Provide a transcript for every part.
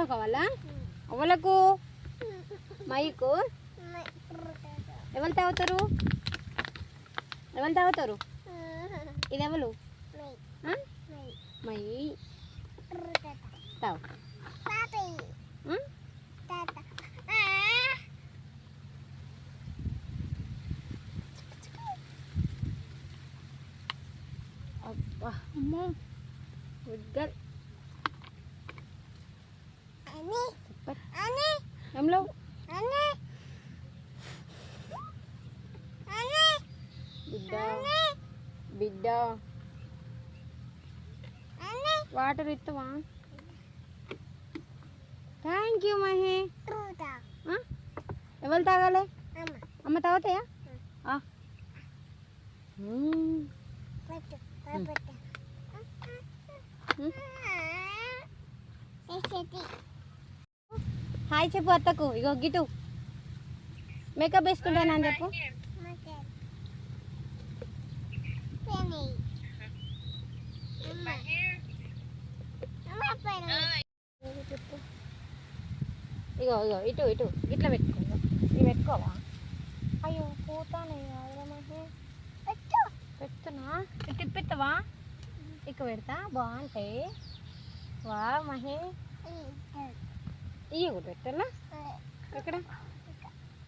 పాలు కావాలా? ఎవలకు? మైకు ఎవరు తాగుతారు? ఎవరు తాగుతారు? ఇది ఎవరు? మై తాగు. అబ్బా అమ్మా గుడ్ గర్ల్. ఎంలో బిడ్డ బిడ్డ వాటర్ ఇస్తావా? Thank you Mahi. ఎవరు తాగాలి? అమ్మ తాగుతాయా? హాయ్ చెప్పు అత్తకు. ఇగో గిటు మేకప్ వేసుకుంటానని చెప్పు. ఇగో ఇగో ఇటు ఇటు ఇట్లా పెట్టుకో. ఇవి పెట్టుకోవా? అయ్యో పోతానే పెడుతున్నా. ఇటు తిప్పిస్తావా? ఇక పెడతా బాగుంటాయి. వా మహి ఇవి కూడా పెట్టాలా? ఎక్కడ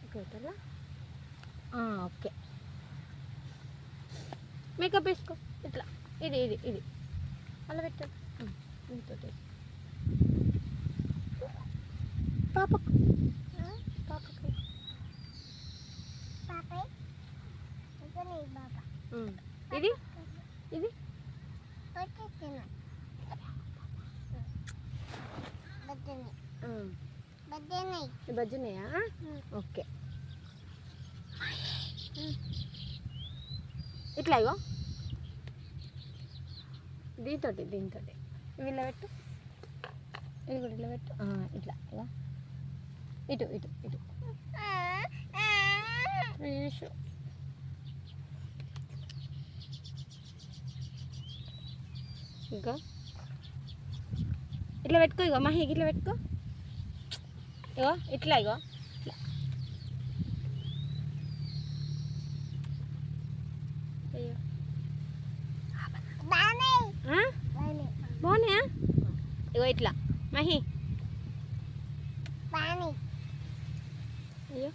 ఇక్కడ పెట్టాలా? ఓకే మేకప్ వేసుకో. ఇట్లా ఇది ఇది ఇది అలా పెట్టు. ఇంకోటి పాపకు పాపకు ఇది ఇది బజ్జనయా? ఓకే ఇట్లా ఇగో దీంతో ఇవి ఇలా పెట్టు. ఇది కూడా ఇలా పెట్టు. ఇట్లా ఇలా ఇటు ఇటు ఇటు ఇంకా ఇట్లా పెట్టుకో. ఇగో మహి ఇట్లా పెట్టుకో. ఇగో ఇట్లా ఇగో ఇట్లా అయ్యో బాగున్నాయా? ఇగో ఇట్లా మహి అయ్యో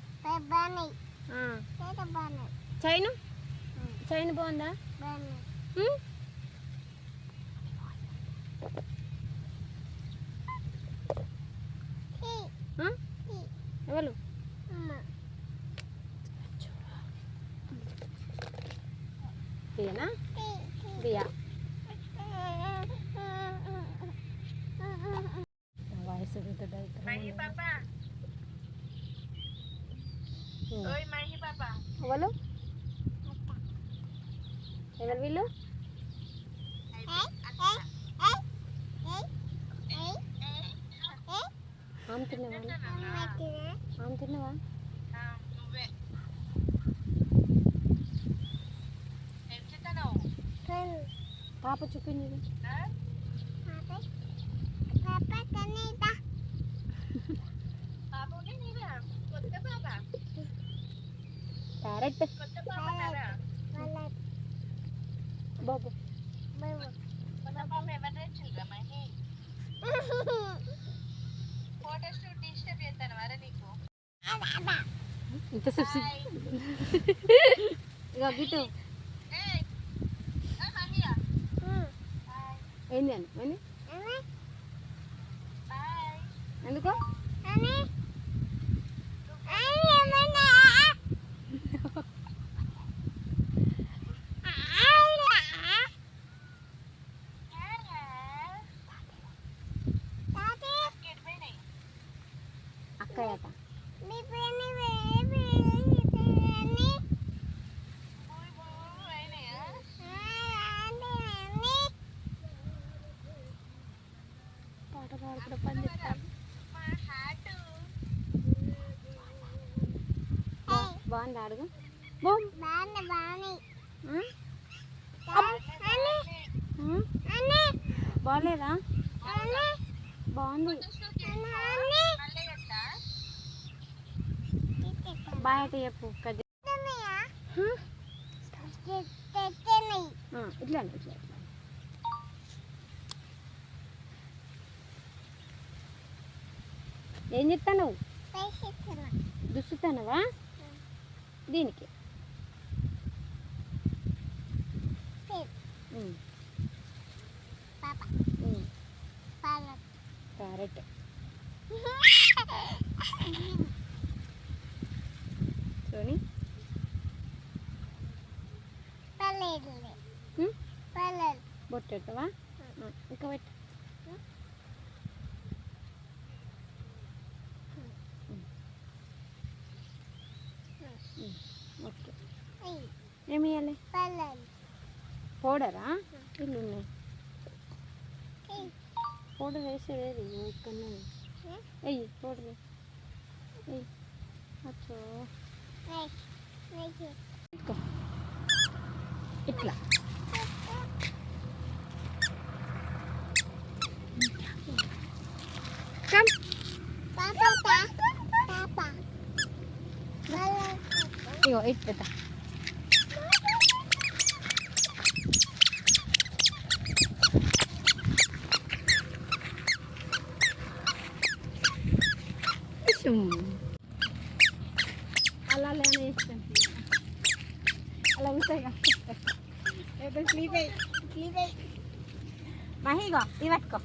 చైను చైన్ బాగుందా? ఎవరు? దియనా? దియా వయసు ఎవరు? ఎవరు వీళ్ళు? ఆమె తిన్నవా? ఆమె తిన్నవా? పాప చూపింది. క్యారెట్ బాబు ఇంతసేపు ఇక గిట్టు ఏంది అని ఏంది ఎందుకో అక్కయ్యట పాట పాడుకుంటూ పని చెప్తాను. బాగుంది అడుగు బాగాలేదా? బాగుంది. బాయ్ అయితే చెప్పు. ఇట్లా ఇట్లా ఏం చెప్తాను? దుస్తుతానవా దీనికి? క్యారెట్ సోని బొట్టు పెడతావా? ఇంకా పెట్టు. ఓకే. ఏమి ఇవ్వాలి? పౌడరా? ఇల్లు ఉన్నాయి. పౌడర్ వేసేది ఇక్కడ వెయ్యి. పౌడర్ వెయ్యి. అచ్చో ఇట్లా ఇగో ఇటు పెట్ట. అలా లేని ఇష్టం అలా ఉంటాయి కదా. స్లీప్ అయ్యి మహిగో ఇవి పట్టుకో.